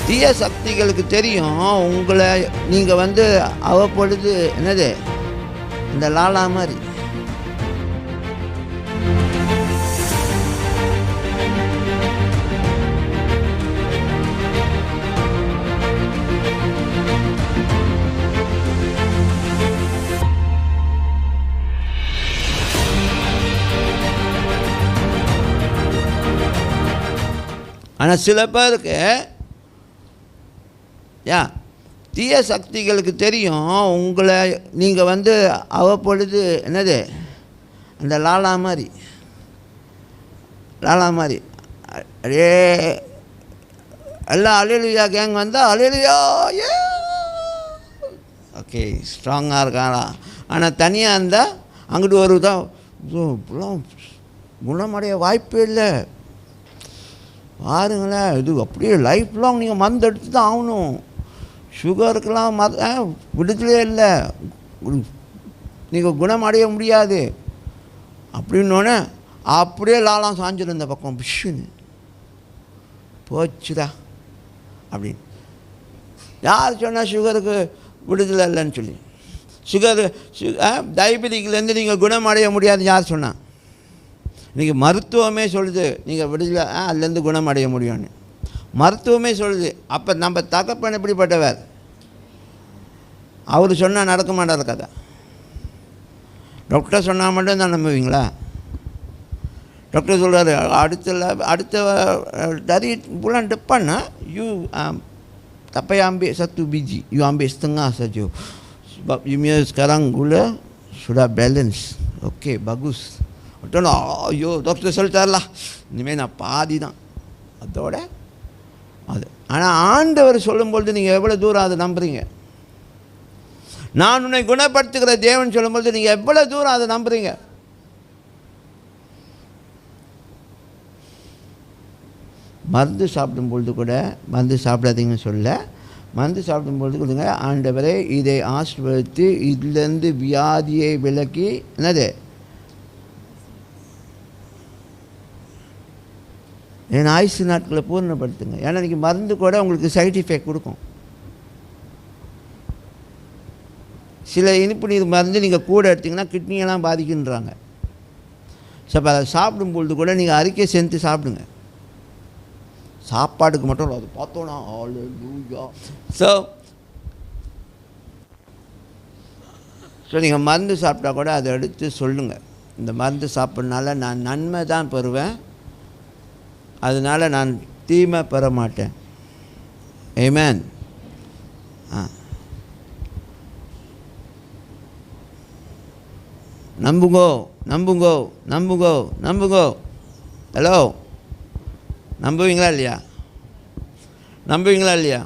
தீய சக்திகளுக்கு தெரியும் உங்களை நீங்கள் அவ்வப்பொழுது என்னது இந்த லாலா மாதிரி ஆனால் சில பேருக்கு தீய சக்திகளுக்கு தெரியும் உங்களை நீங்கள் அவ்வப்பொழுது என்னது அந்த லாலா மாதிரி அடே எல்லாம் அலேலுயா கேங் வந்தால் அலேலுயா ஓகே ஸ்ட்ராங்காக இருக்காங்களா. ஆனால் தனியாக இருந்தால் அங்கிட்டு ஒரு தான் இப்பெல்லாம் குணமடைய வாய்ப்பே இல்லை. பாருங்களேன், இது அப்படியே லைஃப் லாங் நீங்கள் மருந்து எடுத்து தான் ஆகணும். சுகருக்கெல்லாம் விடுதலே இல்லை, நீங்கள் குணமடைய முடியாது அப்படின்னோடனே அப்படியே லாலாம் சாஞ்சிடும் இந்த பக்கம் பிஷ்ஷுன்னு போச்சுடா அப்படின்னு. யார் சொன்னால் சுகருக்கு விடுதலை இல்லைன்னு சொல்லி? டயபெட்டிக்லேருந்து நீங்கள் குணமடைய முடியாது யார் சொன்னால்? இன்றைக்கி மருத்துவமே சொல்லுது நீங்கள் விடுதலை அதுலேருந்து குணமடைய முடியும்னு மருத்துவமே சொல்லுது. அப்போ நம்ம தகப்பன் எப்படிப்பட்டவர்? அவர் சொன்னால் நடக்க மாட்டாத கதை. டாக்டர் சொன்னால் மட்டும் தான் நம்புவீங்களா? டாக்டர் சொல்கிறாரு அடுத்த dari bulan depan you tak payah ambil 1 biji, you ambil setengah saja sebab you punya sekarang gula sudah balance. Okey, bagus. Betul lah. Ayyo, doctor சொல்லிட்டார்ல, இனிமேல் நான் பாதி தான் அதோட அது. ஆனால் ஆண்டவர் சொல்லும்பொழுது நீங்கள் எவ்வளோ தூரம் அதை நம்புறீங்க? நான் உன்னை குணப்படுத்துகிற தேவன் சொல்லும்பொழுது நீங்கள் எவ்வளோ தூரம் அதை நம்புறீங்க? மருந்து சாப்பிடும்பொழுது கூட மருந்து சாப்பிடாதீங்கன்னு சொல்ல, மருந்து சாப்பிடும்பொழுது கொடுங்க, ஆண்டவரே இதை ஆசீர்வதித்து இதிலேருந்து வியாதியை விலக்கி என்னது என் ஆயுசு நாட்களை பூர்ணப்படுத்துங்க. ஏன்னா இன்றைக்கி மருந்து கூட உங்களுக்கு சைட் எஃபெக்ட் கொடுக்கும். சில இனிப்பு நீர் மருந்து நீங்கள் கூட எடுத்திங்கன்னா கிட்னியெல்லாம் பாதிக்குன்றாங்க. ஸோ அப்போ அதை சாப்பிடும்பொழுது கூட நீங்கள் அறிக்கை செஞ்சு சாப்பிடுங்க. சாப்பாடுக்கு மட்டும் இல்லை, அது பார்த்தோன்னா ஸோ நீங்கள் மருந்து சாப்பிட்டா கூட அதை எடுத்து சொல்லுங்கள், இந்த மருந்து சாப்பிட்றதுனால நான் நன்மை தான் பெறுவேன், அதனால் நான் தீமை பெற மாட்டேன். ஆமென். நம்புங்கோ நம்புங்கோ நம்புங்கோ நம்புங்கோ. ஹலோ, நம்புவீங்களா இல்லையா? நம்புவீங்களா இல்லையா?